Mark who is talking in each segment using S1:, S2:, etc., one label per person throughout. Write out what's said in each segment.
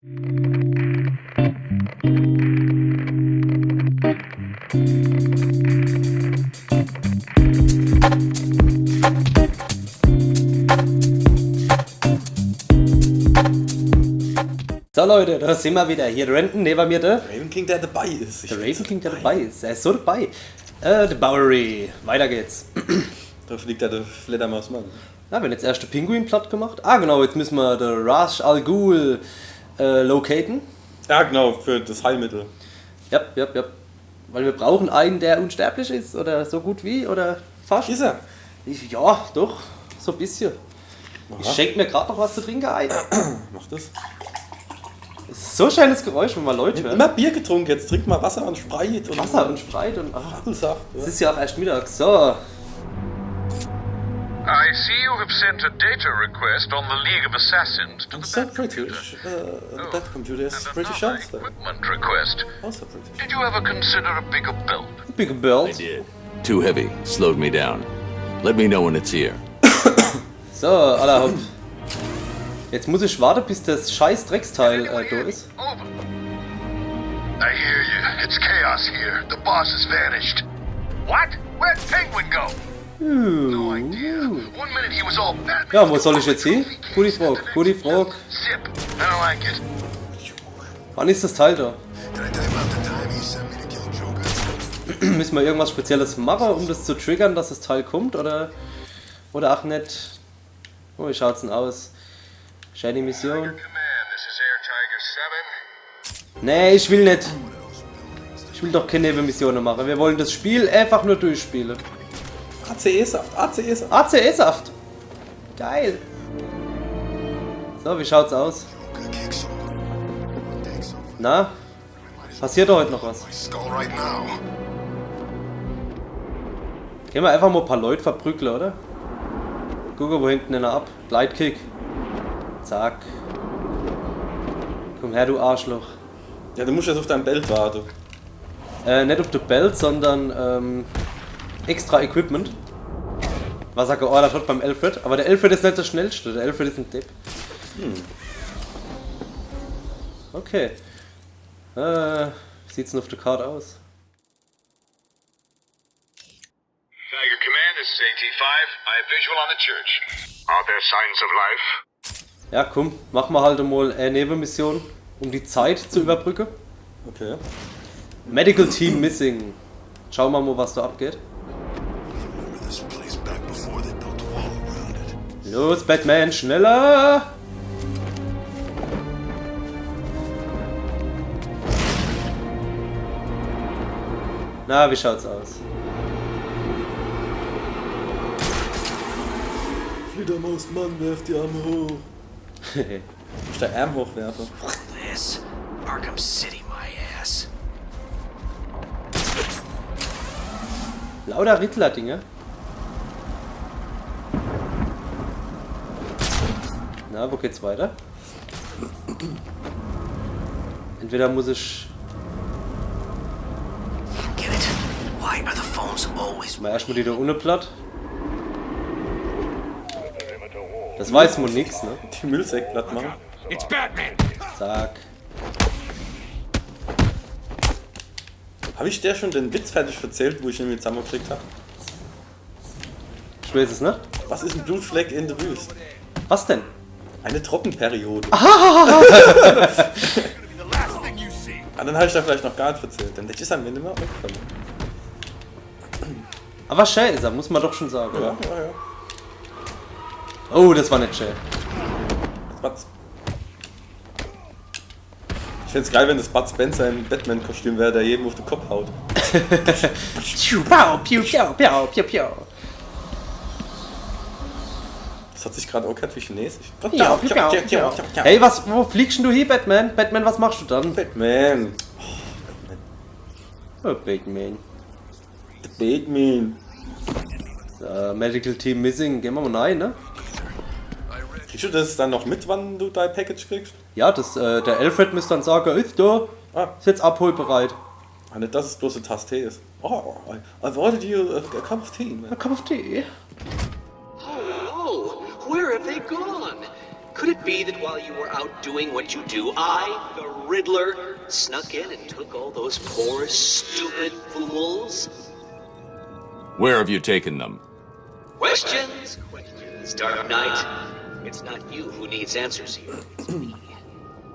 S1: So Leute, da sind wir wieder. Hier Renton, neben mir der
S2: Raven King, der dabei ist.
S1: Raven King, der dabei ist. Er ist so dabei. The Bowery. Weiter geht's.
S2: Da fliegt der Fledermausmann.
S1: Na, wir haben jetzt erst den Pinguin platt gemacht. Ah genau, jetzt müssen wir den Ra's al Ghul locaten.
S2: Ja genau, für das Heilmittel.
S1: Ja. Weil wir brauchen einen, der unsterblich ist. Oder so gut wie, oder fast.
S2: Ist er?
S1: Ja, doch. So ein bisschen.
S2: Aha.
S1: Ich schenke mir gerade noch was zu trinken ein.
S2: Mach das.
S1: Das ist so ein schönes Geräusch, wenn man Leute
S2: Ich hab
S1: hört.
S2: immer Bier getrunken, jetzt trink mal Wasser und Sprite. Und
S1: Wasser und Sprite und ach,
S2: Apfelsaft.
S1: es ist ja auch erst Mittag. So.
S3: I see you have sent a data request on the League of Assassins to
S2: I'm
S3: the
S2: so
S3: Bat Computer.
S2: British. That computer is
S3: And a
S2: British
S3: data
S2: also.
S3: equipment request.
S2: Also British.
S3: Did you ever consider a bigger belt?
S1: Big
S4: I
S1: Belt.
S4: did. Too heavy. Slowed me down. Let me know when it's here.
S1: So, allerhaupt. Jetzt muss ich warten, bis das scheiß Drecksteil da ist.
S3: Over. I hear you. It's chaos here. The boss has vanished. What? Where'd Penguin go? No idea. 1 minute he was all Batman.
S1: Ja, wo soll ich jetzt hin? Gute Frage, gute Frage.
S3: Zip. I don't like it.
S1: Wann ist das Teil da?
S5: Did I tell you about the time he sent me to kill Joker?
S1: Müssen wir irgendwas Spezielles machen, um das zu triggern, dass das Teil kommt? Oder ach nicht? Oh, wie schaut's denn aus? Shiny Mission?
S3: Command, this is Air Tiger 7.
S1: Nee, ich will nicht. Ich will doch keine Nebenmissionen machen. Wir wollen das Spiel einfach nur durchspielen.
S2: ACE-Saft, ACE-Saft.
S1: ACE-Saft. Geil. So, wie schaut's aus?
S5: Joker kicks over. Thanks so much.
S1: Na? Passiert doch heute noch was?
S5: My skull right now.
S1: Gehen wir einfach mal ein paar Leute verprügeln, oder? Gucken, wo hinten einer ab. Gleitkick. Zack. Komm her, du Arschloch.
S2: Ja, du musst jetzt auf dein Belt warten.
S1: Nicht auf der Belt, sondern extra Equipment. Was er geordert hat beim Alfred. Aber der Alfred ist nicht der schnellste. Der Alfred ist ein Depp. Okay. Wie sieht's denn auf der Karte aus?
S3: Tiger Command, this is AT-5. I have visual on the church. Are there signs of life?
S1: Ja, komm, machen wir halt mal eine Nebenmission, um die Zeit zu überbrücken.
S2: Okay.
S1: Medical Team Missing. Schauen wir mal, was da abgeht.
S5: Remember this place back before they built a wall around it.
S1: Los, Batman, schneller! Na, wie schaut's aus?
S2: Fledermausmann, werft die Arme hoch. Ich der Arm hochwerfen.
S6: This Arkham City, my ass.
S1: Lauter Riddler-Dinge. Na, wo geht's weiter? Entweder muss ich
S6: Get it? Why are the phones always
S1: mal erstmal die da ohne platt. Das weiß man nix, ne?
S2: Die Müllsäcke platt machen.
S3: It's Batman!
S1: Zack.
S2: Habe ich dir schon den Witz fertig erzählt, wo ich ihn mit zusammengekriegt habe?
S1: Ich weiß es nicht.
S2: Was ist ein Blutfleck in der Wüste?
S1: Was denn?
S2: Eine Trockenperiode. Ah, dann habe ich da vielleicht noch gar nicht erzählt, denn das ist am Ende mal aufgefallen.
S1: Aber schön ist er, muss man doch schon sagen.
S2: Ja.
S1: Oh, das war nicht schön.
S2: Was? Ich find's geil, wenn das Bud Spencer im Batman-Kostüm wäre, der jedem auf den Kopf haut.
S1: Piu, piu, piu, piu, piu, piu.
S2: Das hat sich gerade auch gehört wie Chinesisch.
S1: Ja, piu, piu, piu. Hey, wo fliegst denn du hier, Batman? Batman, was machst du dann?
S2: Batman.
S1: Oh, Batman.
S2: The Batman.
S1: Medical Team Missing, gehen wir mal rein, ne?
S2: Kriegst du das dann noch mit, wann du dein Package kriegst?
S1: Ja, der Alfred müsste dann sagen, ist da, ist jetzt abholbereit.
S2: Ah, nicht, dass es bloß eine Tasse Tee ist. Oh, I wanted you a cup of tea, man.
S1: A cup of tea.
S7: Oh, where have they gone? Could
S6: it be that while you were out doing what you do, I, the Riddler, snuck in and took all those poor, stupid fools?
S4: Where have you taken them?
S6: Questions, Dark Knight. It's not you who needs answers here. It's me.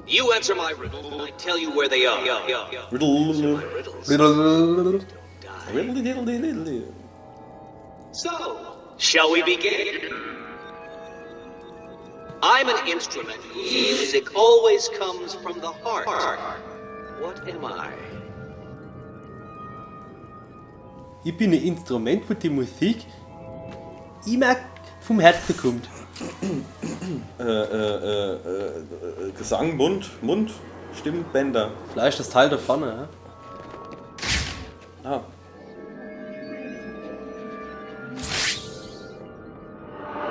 S6: You answer my riddle, and I tell you where they are.
S2: Riddle.
S6: My riddles.
S1: Riddle.
S6: Die.
S2: Riddle.
S6: So, shall we begin? I'm an instrument. Music always comes from the heart. What am I?
S1: Ich bin ein Instrument, wo die Musik immer vom Herzen kommt.
S2: Gesang, Mund, Stimmbänder.
S1: Vielleicht das Teil da vorne, ja?
S2: Ah.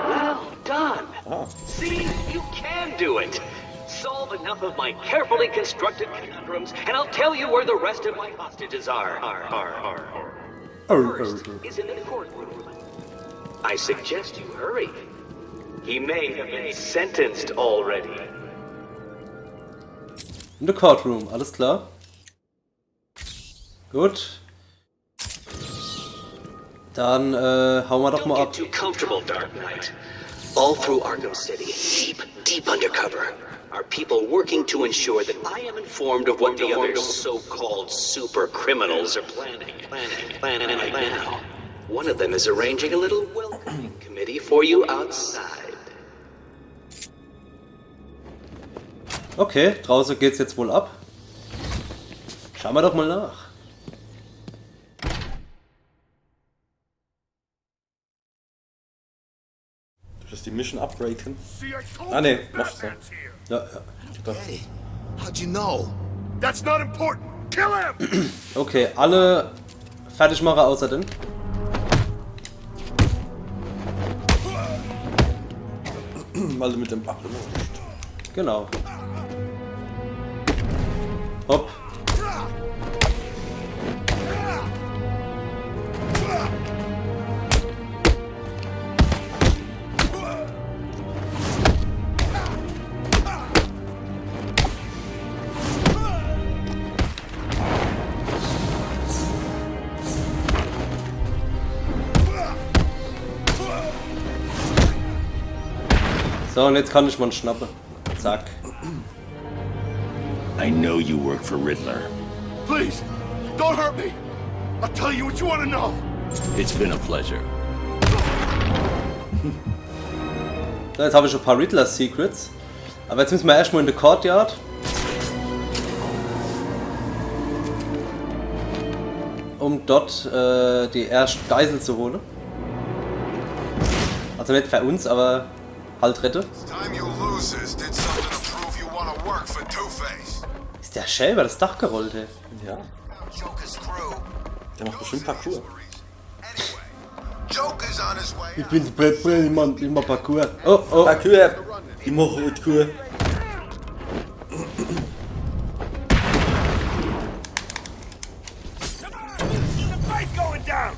S6: Well done.
S2: Ah.
S6: See, you can do it. Solve enough of my carefully constructed conundrums, and I'll tell you where the rest of my hostages are. First is in the courtroom. I suggest you hurry. He may have been sentenced already.
S1: In der Courtroom, alles klar. Gut. Dann hauen wir doch mal
S6: Don't
S1: ab.
S6: get too comfortable, Dark Knight. All through Arkham City, deep undercover, are people working to ensure that I am informed of what the other so-called super criminals are planning right now. One of them is arranging a little welcoming committee for you outside.
S1: Okay, draußen geht's jetzt wohl ab. Schauen wir doch mal nach.
S2: Du wirst die Mission upgraden. Ah ne, machst du.
S1: Ja.
S5: Hey, how'd you know?
S3: That's not important. Kill him!
S1: Okay, alle fertig machen außer den.
S2: Weil du mit dem Apfel.
S1: Genau. Hopp. So, und jetzt kann ich mal schnappen. Zack.
S4: I know you work for Riddler.
S3: Please, don't hurt me. I'll tell you what you want to know.
S4: It's been a pleasure.
S1: So, jetzt habe ich ein paar Riddler-Secrets. Aber jetzt müssen wir erstmal in die Courtyard. Um dort die erste Geisel zu holen. Also nicht für uns, aber halt rette.
S5: Time you losers did something to prove you want to work for Two-Face.
S1: Ist der Shell über das Dach gerollt, ey.
S2: Ja,
S5: Joker's crew.
S2: der macht bestimmt Parkour.
S5: Anyway, Joker's on his way.
S1: Ich bin's Batman, Mann, immer Parkour. Oh, oh.
S2: Parkour! Ich mache Parkour.
S3: Fight going down.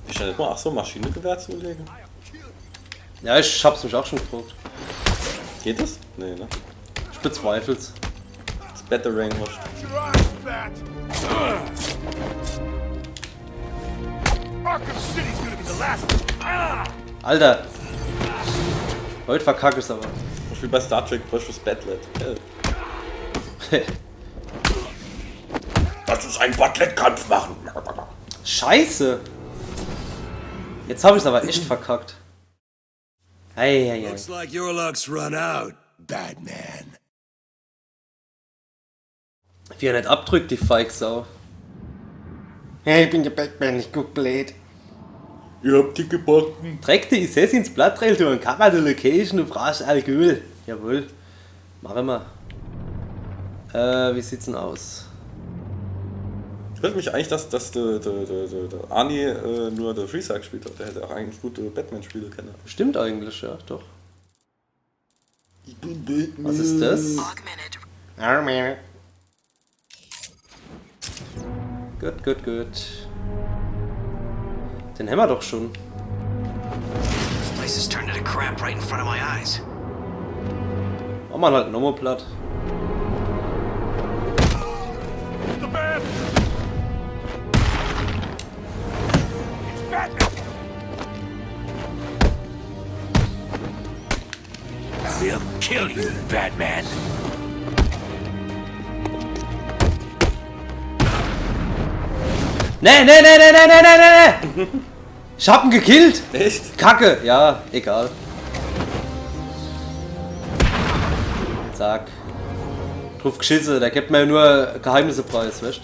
S2: Ich stelle mal, ach so, Maschinengewehr zulegen.
S1: Ja, ich hab's mich auch schon gefragt.
S2: Geht das? Nee, ne?
S1: Ich bezweifel's.
S2: Das Batarang hast.
S3: Your eyes, Bat. Arkham City's gonna be the last.
S1: Alter. Heute verkacke ich's aber.
S2: Ich wie bei Star Trek, brauchst du das Batlet. Lass uns einen Batlet-Kampf machen.
S1: Scheiße. Jetzt habe ich's aber echt verkackt. Eieiei.
S5: Looks like your luck's run out, Batman.
S1: Wie er nicht abdrückt, die Feigsau. Hey, ich bin der Batman, ich guck blöd.
S2: Ihr habt die gebacken.
S1: Träg die Assassins Blatttrail durch und cover the location und brauchst Alkohol. Jawohl. Machen wir. Wie sieht's denn aus?
S2: Stört mich eigentlich, dass der Arnie nur der Freezer gespielt hat. Der hätte auch eigentlich gute Batman-Spiele kennen.
S1: Stimmt eigentlich, ja, doch.
S2: Ich bin Batman.
S1: Was ist das? Gut. Den haben wir doch schon.
S6: This place has turned into crap right in front of my eyes.
S1: Machen wir halt nochmal platt.
S5: The man! It's Batman!
S3: We'll kill you, Batman.
S1: Nee. Ich hab ihn gekillt.
S2: Echt?
S1: Kacke. Ja, egal. Zack. Drauf geschissen, der gibt mir nur Geheimnisse preis, weißt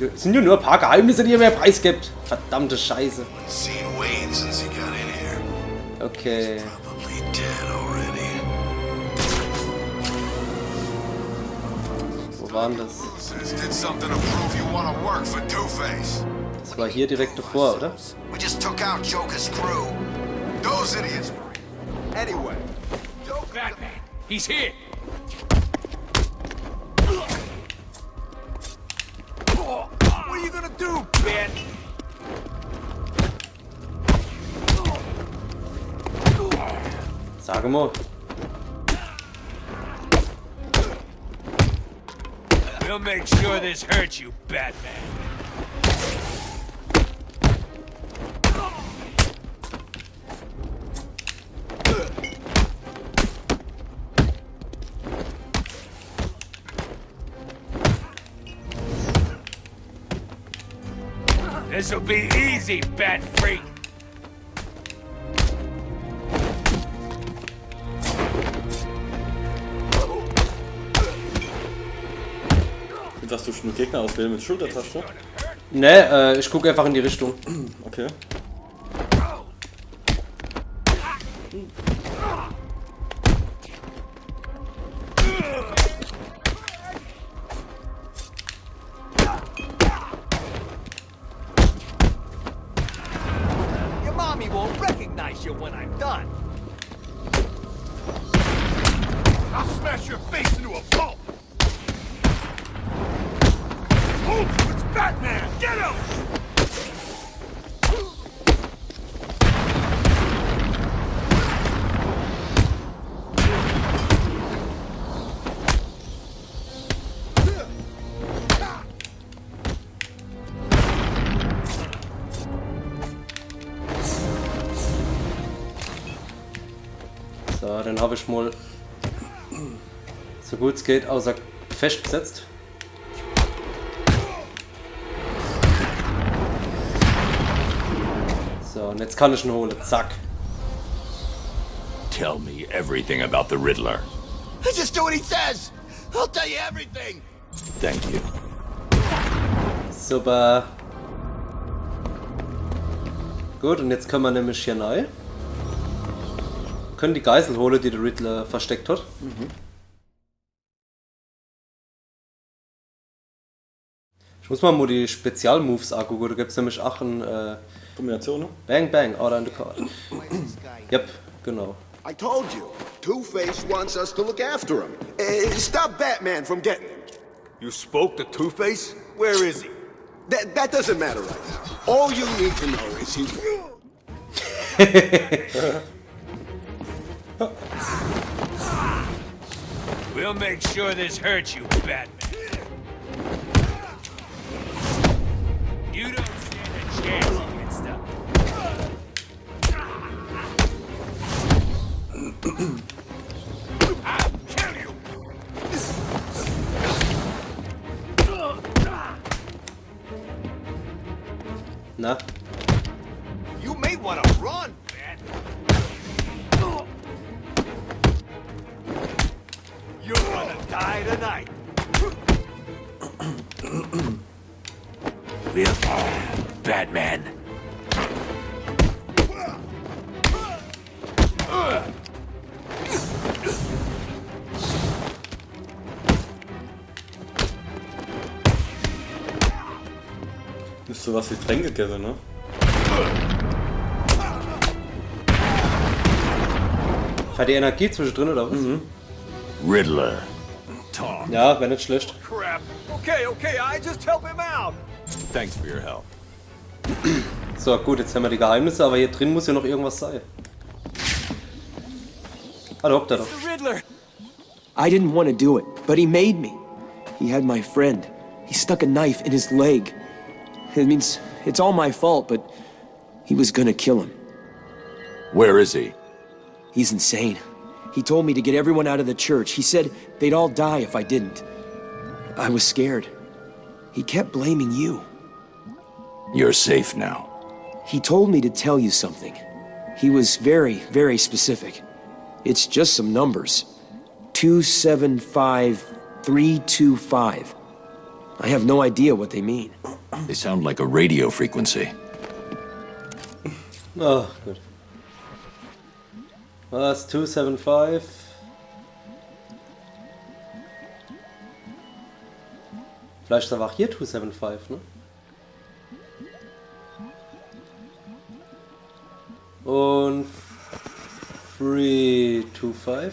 S1: du? Es sind ja nur ein paar Geheimnisse, die ihr mir Preis gibt. Verdammte Scheiße.
S5: Seen Wayne since he got in here.
S1: Okay.
S5: Probably dead already.
S1: Wo waren das?
S5: Says did something to prove you want to work for Two-Face.
S1: Das war hier direkt davor, oder?
S5: We just took out Joker's crew. Those idiots. Anyway, Batman, he's here. What are you gonna do, Ben?
S1: Sag mal.
S3: We'll make sure this hurts you, Batman. This'll be easy, Bat Freak.
S2: Ich dachte, du nur Gegner auswählen mit Schultertaste.
S1: Ne, ich gucke einfach in die Richtung.
S2: Okay.
S7: Your mommy won't recognize you when I'm done.
S5: I'll smash your face into a pulp. Oh, it's Batman! Get him!
S1: So, dann habe ich mal so gut es geht außer Gefecht gesetzt. So, und jetzt kann ich ihn holen. Zack.
S4: Tell me everything about the Riddler.
S7: Just do what he says. I'll tell you everything.
S4: Thank you.
S1: Super. Gut, und jetzt können wir nämlich hier rein. Können die Geisel holen, die der Riddler versteckt hat. Ich muss mal die Spezialmoves angucken, da gibt es nämlich auch ein
S2: Kombination, ne?
S1: Bang Bang, Order in the Card. Yep, genau.
S8: I told you, Two-Face wants us to look after him. Stop Batman from getting him.
S5: You spoke to Two-Face? Where is he?
S8: That doesn't matter right now. All you need to know is he's...
S3: We'll make sure this hurts you, Batman. You don't stand a chance against them. I'll kill you!
S1: Na?
S7: You may want to run, man.
S5: You're gonna die tonight.
S3: We'll... Batman.
S2: Ist sowas wie Tränkegeddon, ne?
S1: Hat die Energie zwischendrin oder was?
S4: Riddler.
S1: Ja, wäre nicht schlecht.
S7: Crap. Okay, I just help him out.
S4: Thanks for your help.
S1: So, gut, jetzt haben wir die Geheimnisse, aber hier drin muss ja noch irgendwas sein. Ah, da hockt er doch.
S7: The Riddler!
S9: I didn't want to do it, but he made me. He had my friend. He stuck a knife in his leg. It means it's all my fault, but he was gonna kill him.
S4: Where is he?
S9: He's insane. He told me to get everyone out of the church. He said they'd all die if I didn't. I was scared. He kept blaming you.
S4: You're safe now.
S9: He told me to tell you something. He was very, very specific. It's just some numbers. 275325. I have no idea what they mean.
S4: They sound like a radio frequency.
S1: Oh, gut. Was? 275? Vielleicht ist aber auch hier 275, ne? Und 325.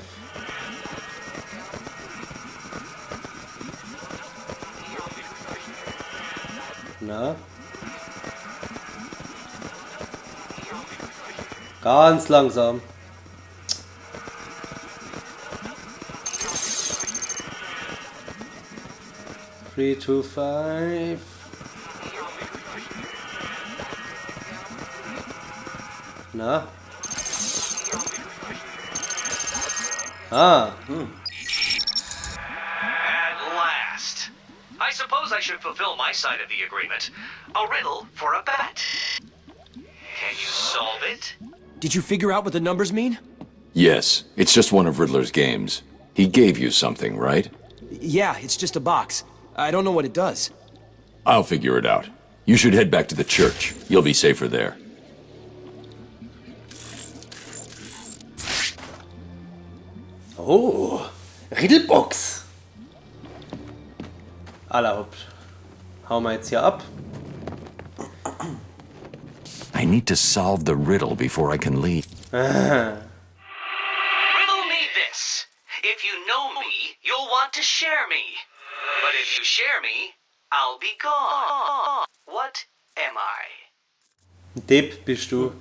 S1: Na? Ganz langsam. Three, two, five. Na? Ah.
S6: At last. I suppose I should fulfill my side of the agreement. A riddle for a bat. Can you solve it?
S9: Did you figure out what the numbers mean?
S4: Yes, it's just one of Riddler's games. He gave you something, right?
S9: Yeah, it's just a box. I don't know what it does.
S4: I'll figure it out. You should head back to the church. You'll be safer there.
S1: Oh, Riddlebox. Allerhaupt. Hauen wir jetzt hier ab.
S4: I need to solve the riddle before I can leave.
S6: Riddle me this. If you know me, you'll want to share me. But if you share me, I'll be gone. What am I?
S1: Depp bist du.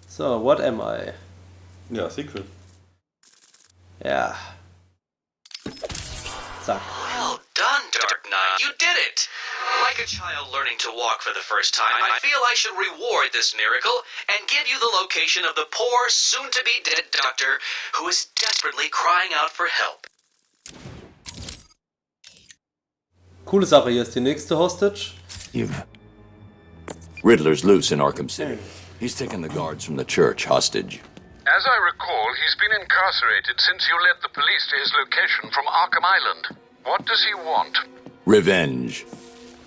S1: So, what am I?
S2: Ja, Secret.
S1: Ja. Zack.
S6: Well done, Dark Knight. You did it. Like a child learning to walk for the first time, I feel I should reward this miracle and give you the location of the poor, soon-to-be-dead doctor who is desperately crying out for help.
S1: Coole Sache, hier ist die nächste Hostage.
S4: Riddler's loose in Arkham City. He's taken the guards from the church hostage.
S3: As I recall, he's been incarcerated since you led the police to his location from Arkham Island. What does he want?
S4: Revenge.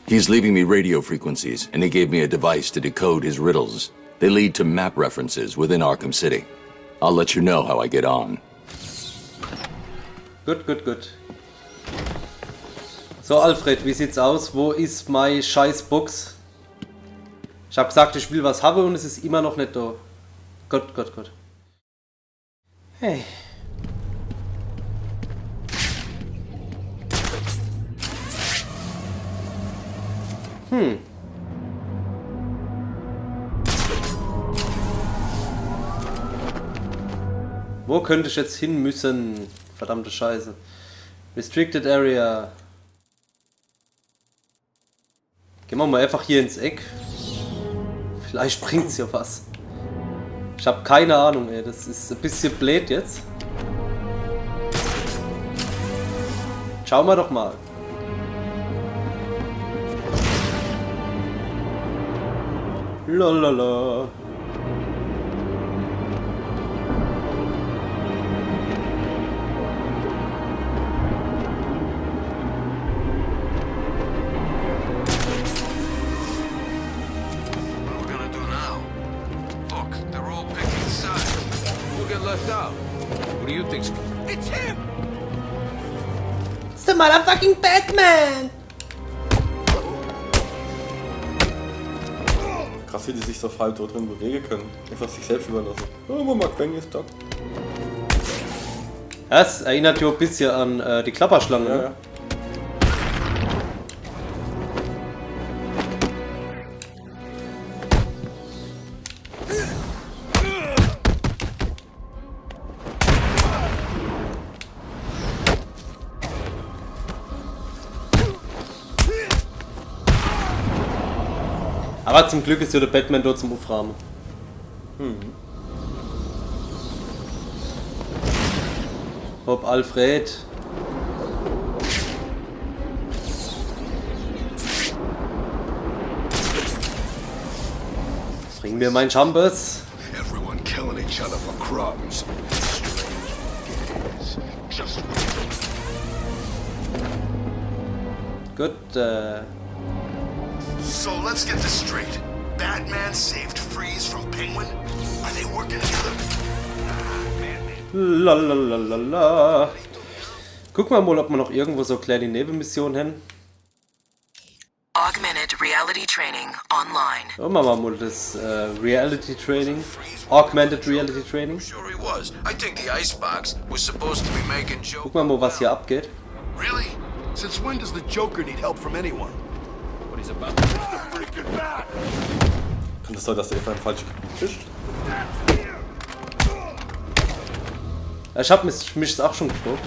S4: He's leaving me radio frequencies, and he gave me a device to decode his riddles. They lead to map references within Arkham City. I'll let you know how I get on.
S1: Gut, gut, gut. So, Alfred, wie sieht's aus? Wo ist meine Scheißbox? Ich habe gesagt, ich will was haben und es ist immer noch nicht da. Gott, Gott, Gott. Hey. Wo könnte ich jetzt hin müssen? Verdammte Scheiße. Restricted Area. Gehen wir mal einfach hier ins Eck. Vielleicht bringt's ja was. Ich habe keine Ahnung, ey. Das ist ein bisschen blöd jetzt. Schauen wir doch mal. Lalala.
S5: What are we gonna do now? Look, they're all picking sides. Who'll get left out? What do you think's...
S7: It's him!
S1: It's the motherfucking Batman!
S2: Krass, wie die sich so frei dort drin bewegen können. Einfach sich selbst überlassen. Oh, Mama, Gefängnis, Doc.
S1: Das erinnert ja ein bisschen an die Klapperschlange.
S2: Ja,
S1: Ne?
S2: ja.
S1: Aber zum Glück ist ja der Batman dort zum Aufrahmen. Ob Alfred. Bring mir mein Chambers.
S3: Everyone killing each other for crumbs. Just
S1: Gut,
S3: so let's get this straight. Batman saved Freeze from Penguin? Are they working together?
S1: Lalalala. Gucken wir mal, ob wir noch irgendwo so kleine Nebenmissionen haben.
S10: Augmented reality training online.
S1: Oh, machen wir mal das Reality Training. Augmented Reality Training.
S5: Sure he was. I think the icebox was supposed to be making jokes.
S1: Gucken wir mal, was hier abgeht.
S3: Really? Since when does the Joker need help from anyone?
S5: What he's about.
S3: Freaking bat!
S2: Kann das sein, dass der einfach ein falsches Gebiet fischt?
S1: Ich hab mich auch schon gefragt.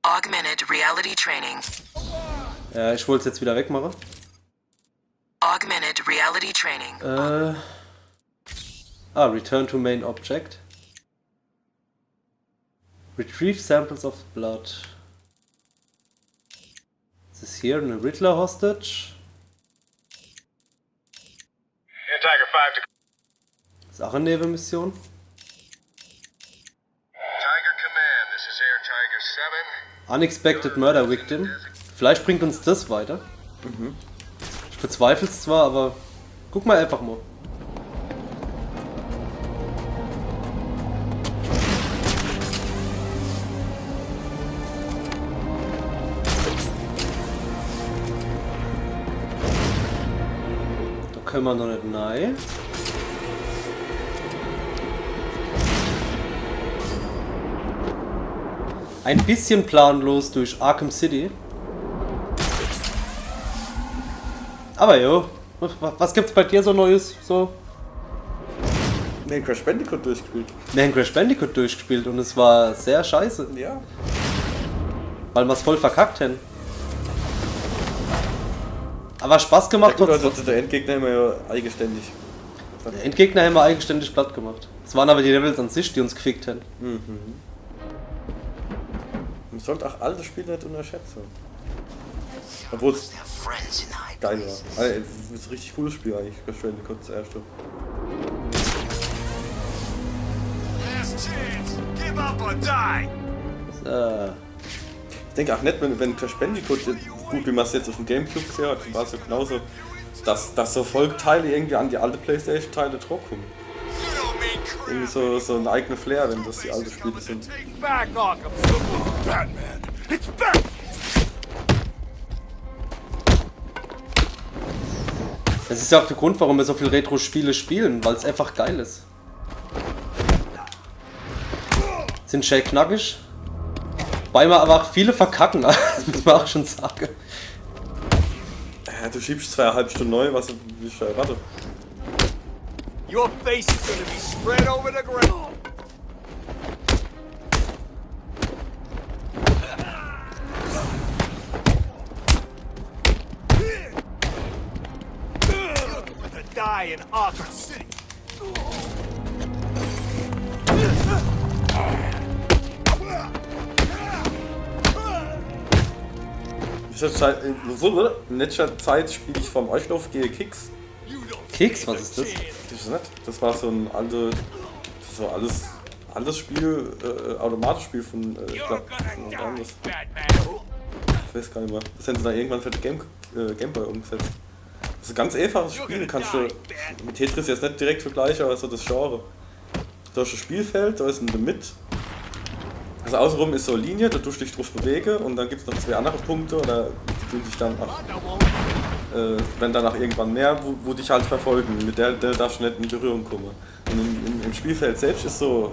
S10: Augmented reality training.
S1: Ich wollte es jetzt wieder wegmachen.
S10: Augmented reality training.
S1: Return to main object. Retrieve samples of blood. Ist es hier eine Riddler Hostage?
S3: And Tiger 5 to
S1: Ist auch eine Nebenmission.
S3: Tiger Command, this is Air Tiger 7.
S1: Unexpected Murder Victim. Vielleicht bringt uns das weiter. Ich bezweifle es zwar, aber guck mal einfach mal. Da können wir noch nicht rein. Ein bisschen planlos durch Arkham City. Aber jo, was gibt's bei dir so Neues? So?
S2: Nee, Crash Bandicoot durchgespielt.
S1: Wir haben Crash Bandicoot durchgespielt und es war sehr scheiße,
S2: Ja.
S1: weil wir es voll verkackt haben. Aber Spaß gemacht
S2: Gut,
S1: hat
S2: also der Endgegner immer ja eigenständig.
S1: Der Endgegner haben wir eigenständig platt gemacht. Es waren aber die Levels an sich, die uns gefickt haben.
S2: Man sollte auch alte Spiele nicht unterschätzen. Obwohl es geil war. Also, es ist ein richtig cooles Spiel eigentlich. Crash Bandicoot das erste.
S3: Last chance! Give up or die!
S2: Ich denke auch nicht, wenn Crash Bandicoot, gut wie man es jetzt auf dem Gamecube gesehen hat, war es ja genauso, dass so Folgeteile irgendwie an die alte Playstation-Teile kommen. Irgendwie so ein eigener Flair, wenn das die alten Spiele sind.
S3: Take back Arkham! Batman! It's back!
S1: Das ist ja auch der Grund, warum wir so viel Retro-Spiele spielen, weil es einfach geil ist. Sind schön knackig. Wobei wir aber auch viele verkacken, das muss man auch schon sagen.
S2: Ja, du schiebst 2,5 Stunden neu, was ich erwarte.
S7: Your face is gonna be spread over the ground. To die in Arkham City.
S2: In letzter Zeit spiele ich vom Euchlauf gehe Kicks.
S1: Keks, was ist das?
S2: Das ist nicht. Das war so ein altes Spiel, Automatenspiel von, ich glaube, ich weiß gar nicht mehr. Das haben sie dann irgendwann für die Gameboy umgesetzt. Das ist ein ganz einfaches Spiel, kannst du mit Tetris jetzt nicht direkt vergleichen, aber so das Genre. Da ist ein Spielfeld, da ist in der Mitte. Also außenrum ist so eine Linie, da tust du dich drauf bewegen und dann gibt es noch 2 andere Punkte oder die tun sich dann wenn danach irgendwann mehr, wo dich halt verfolgen, mit der darfst du nicht in Berührung kommen. Und im Spielfeld selbst ist so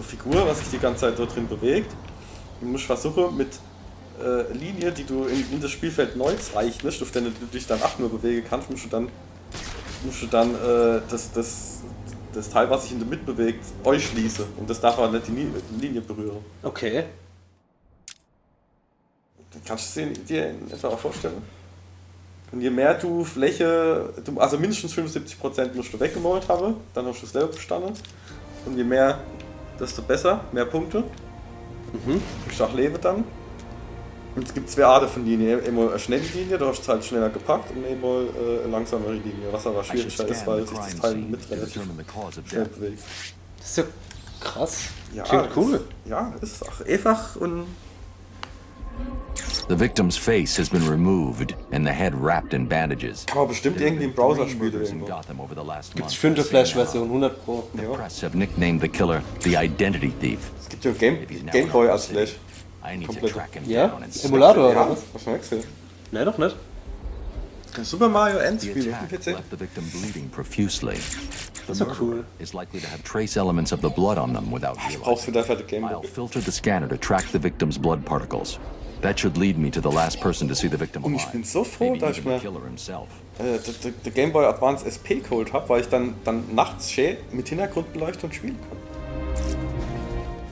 S2: Figur, was sich die ganze Zeit dort drin bewegt. Du musst versuchen mit Linie, die du in das Spielfeld neu zeichnest, auf der du dich dann auch nur bewegen kannst, musst du dann das Teil, was sich in der Mitte bewegt, euch schließen. Und das darf aber nicht die Linie berühren.
S1: Okay.
S2: Kannst du dir in etwa auch vorstellen? Und je mehr du Fläche, also mindestens 75% musst du weggemalt haben, dann hast du das Level bestanden. Und je mehr, desto besser, mehr Punkte. Du hast auch Leben dann. Und es gibt zwei Arten von Linien. Einmal eine schnelle Linie, da hast du es halt schneller gepackt, und einmal eine langsamere Linie, was aber schwieriger ist, weil sich das Teil mit relativ schnell bewegt.
S1: Das ist ja krass.
S2: Ja,
S1: klingt cool.
S2: Ja, ist auch einfach und...
S4: The victim's face has been removed and the head wrapped in bandages.
S2: Kann man bestimmt irgendwie im Browser spielen irgendwo.
S1: Gibt's für eine Flash-Version, 100 Pro.
S4: The press have nicknamed the killer the Identity Thief.
S2: Es gibt ja Gameboy als Flash.
S4: I need to
S2: Komplett.
S4: track him
S1: Ja?
S4: down and
S1: Emulator
S2: Ja,
S1: oder was?
S2: was man wechseln.
S1: Ne, doch nicht.
S2: Super Mario End
S4: The
S2: Spiel auf
S4: attack
S2: dem PC.
S4: left the victim bleeding profusely.
S1: Das ist ja cool.
S4: Is likely to have trace elements of the blood on them without
S2: Brauchst du
S4: realizing.
S2: dafür die
S4: I'll
S2: Gameboy.
S4: filter the scanner to track the victim's blood particles. That should lead me to the last person to see the victim
S2: Und
S4: alive.
S2: ich bin so froh,
S4: Maybe
S2: dass ich
S4: even
S2: mir
S4: the killer himself.
S2: der Game Boy Advance SP geholt habe, weil ich dann nachts schön mit Hintergrundbeleuchtung spielen kann.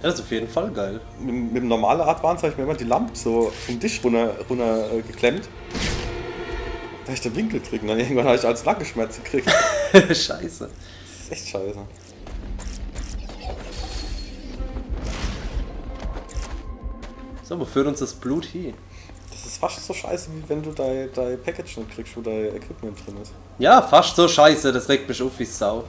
S1: Ja, das ist auf jeden Fall geil.
S2: Mit dem normalen Advance habe ich mir immer die Lampe so vom Tisch runter geklemmt, dass ich den Winkel kriege. Und dann irgendwann habe ich als Nackenschmerzen gekriegt.
S1: Scheiße.
S2: Das ist echt scheiße.
S1: So, wo führt uns das Blut hin?
S2: Das ist fast so scheiße, wie wenn du dein Package nicht kriegst, wo dein Equipment drin ist.
S1: Ja, fast so scheiße, das regt mich auf wie Sau.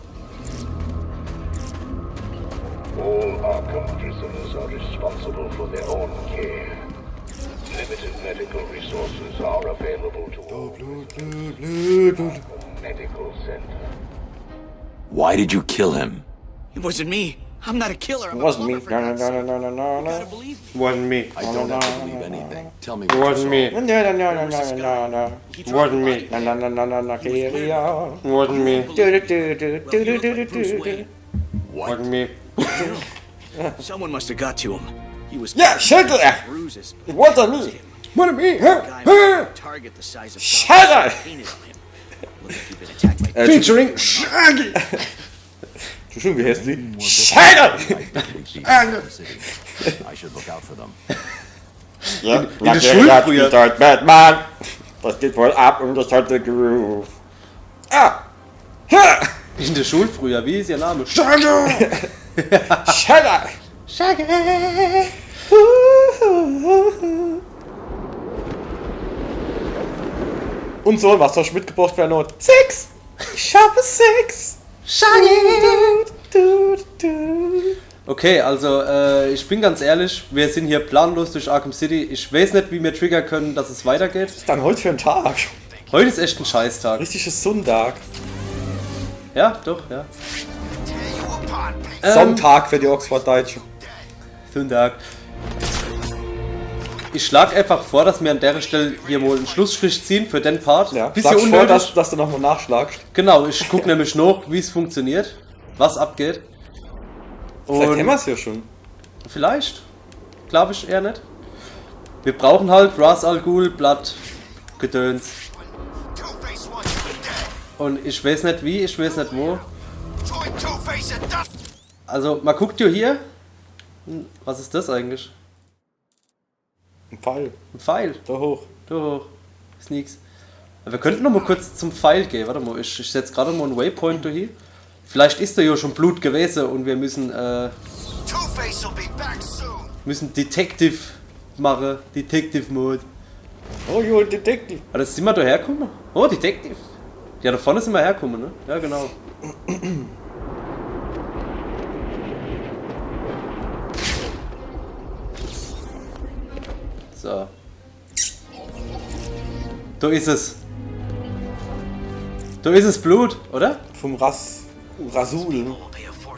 S3: All Arkham prisoners are responsible for their own care. Limited medical resources are available to all Arkham Medical Center.
S4: Why did you kill him?
S7: It wasn't me. I'm not a killer. I'm
S2: Wasn't
S7: a
S2: me.
S7: plumber, for God's sake.
S2: No.
S7: You gotta believe me.
S1: Wasn't me.
S4: I don't have to believe anything. Tell me
S1: It
S4: what you
S1: wasn't
S4: saw.
S1: me.
S2: No.
S7: He tried to lie to
S2: No, carry on.
S1: Wasn't me.
S7: Bruce Wayne.
S1: Wasn't me.
S7: Someone must have got to him. He was
S2: Yeah, shut
S7: covered
S2: up.
S7: in bruises.
S2: It wasn't me. Wasn't me.
S7: Guy with a target the size of
S2: Shut up.
S7: painted on him. Looked like he'd been attacked by
S2: Featuring Shaggy. Entschuldigung, wie heißt die? Shut up!
S4: I should look out for them.
S2: Ja,
S1: in der Schule früher.
S2: Dort Batman. Das geht wohl ab und das hat der Groove. Ah! Ha!
S1: In der Schule früher, wie ist ihr Name?
S2: Shaggy! Shut up!
S1: Shaggy!
S2: Und so, was hast du mitgebracht für eine Not? 6! Ich habe 6!
S1: Okay, also ich bin ganz ehrlich, wir sind hier planlos durch Arkham City. Ich weiß nicht, wie wir triggern können, dass es weitergeht.
S2: Was ist dann heute für ein Tag?
S1: Heute ist echt ein Scheißtag.
S2: Richtiges Sonntag.
S1: Ja, doch, ja.
S2: Sonntag für die Oxford-Deutschen.
S1: Sonntag. Ich schlage einfach vor, dass wir an der Stelle hier mal einen Schlussstrich ziehen für den Part.
S2: Ja,
S1: Bisschen
S2: sag vor,
S1: unnötig.
S2: dass du nochmal nachschlagst.
S1: Genau, ich gucke nämlich noch, wie es funktioniert, was abgeht.
S2: Vielleicht kennen wir es ja schon.
S1: Vielleicht. Glaube ich eher nicht. Wir brauchen halt Ra's al Ghul, Blatt, Gedöns. Und ich weiß nicht wie, ich weiß nicht wo. Also, man guckt ja hier. Was ist das eigentlich?
S2: Ein Pfeil.
S1: Ein Pfeil.
S2: Da hoch.
S1: Da hoch. Ist nix. Wir könnten noch mal kurz zum Pfeil gehen. Warte mal, ich setze gerade mal einen Waypoint hier. Vielleicht ist da ja schon Blut gewesen und wir müssen Detective machen. Detective Mode.
S2: Oh, you Detective.
S1: Ah, das sind wir da hergekommen? Oh, Detective. Ja, da vorne sind wir hergekommen, ne? Ja, genau. So. Da ist es. Da ist es Blut, oder?
S2: Vom Rasul.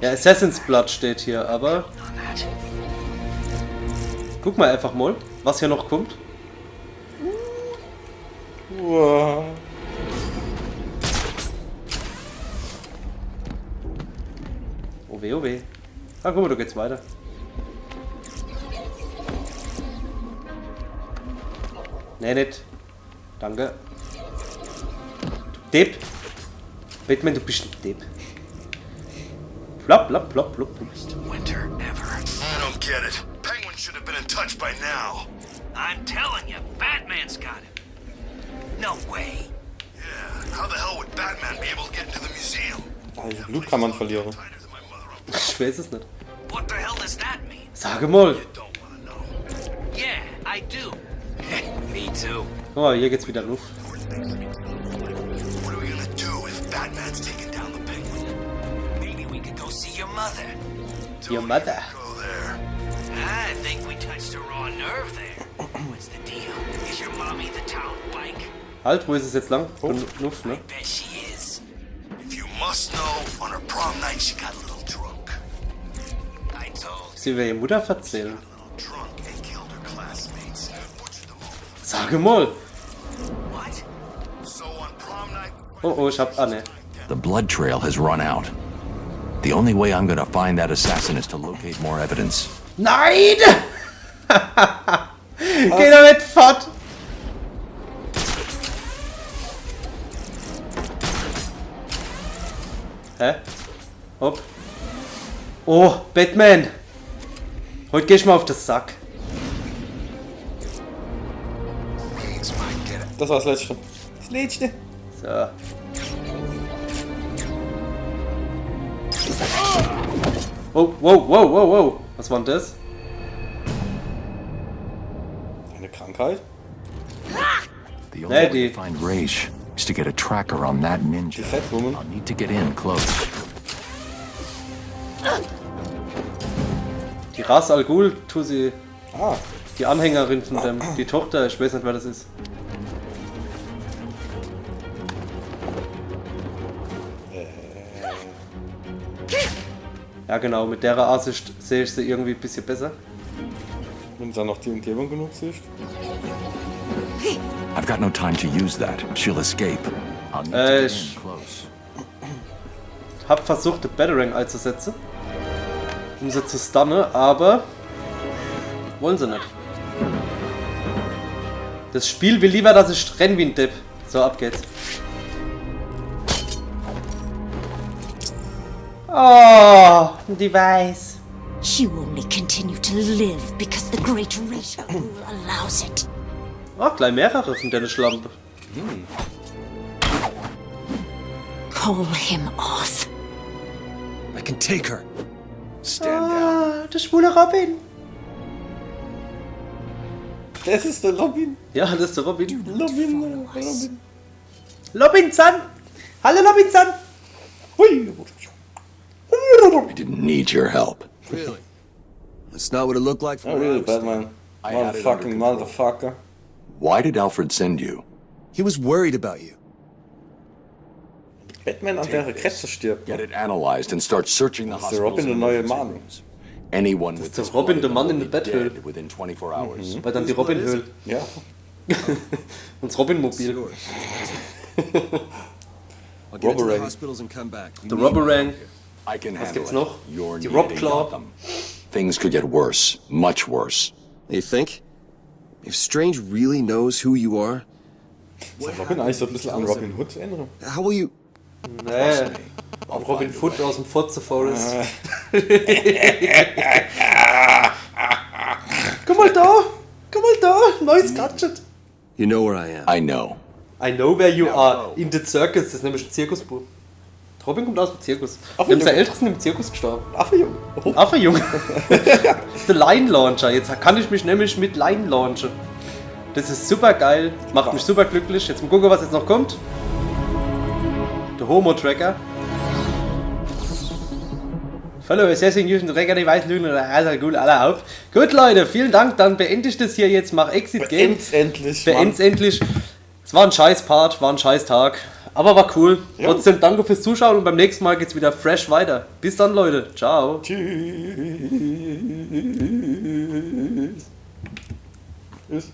S1: Ja, Assassin's Blood steht hier, aber... Guck mal einfach mal, was hier noch kommt.
S2: Wow.
S1: Oh weh, oh weh. Ah, guck mal, da geht's weiter. Nee, nicht. Danke. Du Depp. Batman, du bist ein Depp. Flop, flop, flop, flop.
S5: Winter ever. I don't get it. Penguin should have been in touch by now.
S6: I'm telling you, Batman's got him. No way.
S5: Yeah, how the hell would Batman be able to get into the museum?
S2: Also Blut kann man verlieren.
S1: Ich weiß es nicht.
S6: What the hell does that mean?
S1: Sage mal.
S6: Yeah, I do. Me too.
S1: Oh, hier geht's wieder Luft.
S5: What are we gonna do if Batman's taken down the Penguin?
S6: Maybe we could go see your mother.
S1: Your mother.
S5: Go there.
S6: I think we touched a raw nerve there. What's the deal? Is your mommy the town bike?
S1: Halt, wo ist es jetzt lang? Luft, ne?
S6: Bet she is.
S5: If you must know, on her prom night she got a little drunk.
S6: I told.
S1: Sie will ihre Mutter verzählen.
S5: Drunk and killed her classmates. Butchered them all.
S1: Sage mal.
S6: What?
S5: So on prom night.
S1: Oh, oh, ich hab... Ah, ne.
S4: The blood trail has run out. The only way I'm gonna find that assassin is to locate more evidence.
S1: Nein! Geh damit fort! Hä? Hopp. Oh, Batman! Heute geh ich mal auf den Sack.
S2: Das war das Letzte. Das Letzte.
S1: So. Oh, wow, wow, wow, wow. Was war denn das?
S2: Eine Krankheit?
S4: The only way to find Raish is to get a tracker on that ninja. I'll need to get in close.
S1: Die Ras Al Ghul, tu sie.
S2: Ah.
S1: Die Anhängerin von dem. Die Tochter, ich weiß nicht, wer das ist. Ja genau, mit der Ansicht sehe ich sie irgendwie ein bisschen besser.
S2: Wenn dann noch die Umgebung genug siehst.
S4: I've got no time to use that. She'll escape. I'll need to get
S1: Ich
S4: in close.
S1: hab versucht, den Batarang einzusetzen, um sie zu stunnen, aber wollen sie nicht. Das Spiel will lieber, dass ich renn wie ein Depp. So, ab geht's. Oh, die weiß.
S11: You only continue to live because the great Ra's al Ghul allows it.
S1: Oh, gleich mehrere von der Schlampe.
S11: Pull him off.
S9: I can take her.
S1: Der schwule Robin.
S2: Das ist der Robin.
S1: Ja, das ist der Robin.
S2: Robin.
S1: Robin-san. Hallo Robin-san.
S2: Hui.
S4: I didn't need your help.
S9: Really? That's not what it looked like from
S2: Oh,
S9: where I
S2: really,
S9: was
S2: Batman.
S4: I had it under
S2: Motherfucking
S4: control.
S2: motherfucker.
S4: Why did Alfred send you?
S9: He was worried about you.
S2: Batman an der Krebse stirbt.
S4: Get it analyzed and start searching the
S2: Das ist der
S4: hospitals
S2: Robin, der
S4: and
S2: neue
S4: emergency
S2: Mann.
S4: rooms. Anyone with
S1: ist der
S4: this
S1: Robin,
S4: blood
S1: der Mann in
S4: will
S1: der
S4: be
S1: Betthöhle.
S4: dead within 24 hours.
S1: Weil dann die Robin-Höhle.
S2: Ja.
S1: Und das Robin-Mobil.
S9: I'll get into the
S2: Robberang.
S9: hospitals and come back.
S1: Der Robberang.
S4: I can
S1: Was
S4: handle
S1: gibt's
S4: it.
S1: noch?
S4: You're
S1: Die
S4: needed in
S1: Rob-Claw.
S4: Gotham. Things could get worse, much worse.
S9: You think? If Strange really knows who you are,
S2: Ist der Robin eigentlich so ein bisschen an Robin Hood erinnern?
S9: how will you...
S1: Nee. Robin Hood aus dem Forza Forest. Guck mal da! Guck mal da! Neues Gadget!
S9: You know where I am.
S4: I know.
S1: I know where you are. In the circus. Das ist nämlich ein Zirkusbuch. Robin kommt aus dem Zirkus.
S2: Ach,
S1: Wir haben
S2: ja.
S1: seine Eltern sind im Zirkus gestorben.
S2: Affenjung.
S1: Affenjunge. Der Line Launcher. Jetzt kann ich mich nämlich mit Line launchen. Das ist super geil. Macht mich super glücklich. Jetzt mal gucken, was jetzt noch kommt. Der Homo-Tracker. Follow Assessing using the Tracker Device Lügen oder Ra's Ghul aller auf. Gut, Leute, vielen Dank. Dann beende ich das hier jetzt. Mach Exit Game.
S2: Endlich.
S1: Beend's endlich. Es war ein scheiß Part, war ein scheiß Tag. Aber war cool.
S2: Ja.
S1: Trotzdem danke fürs Zuschauen und beim nächsten Mal geht's wieder fresh weiter. Bis dann, Leute. Ciao.
S2: Tschüss. Tschüss.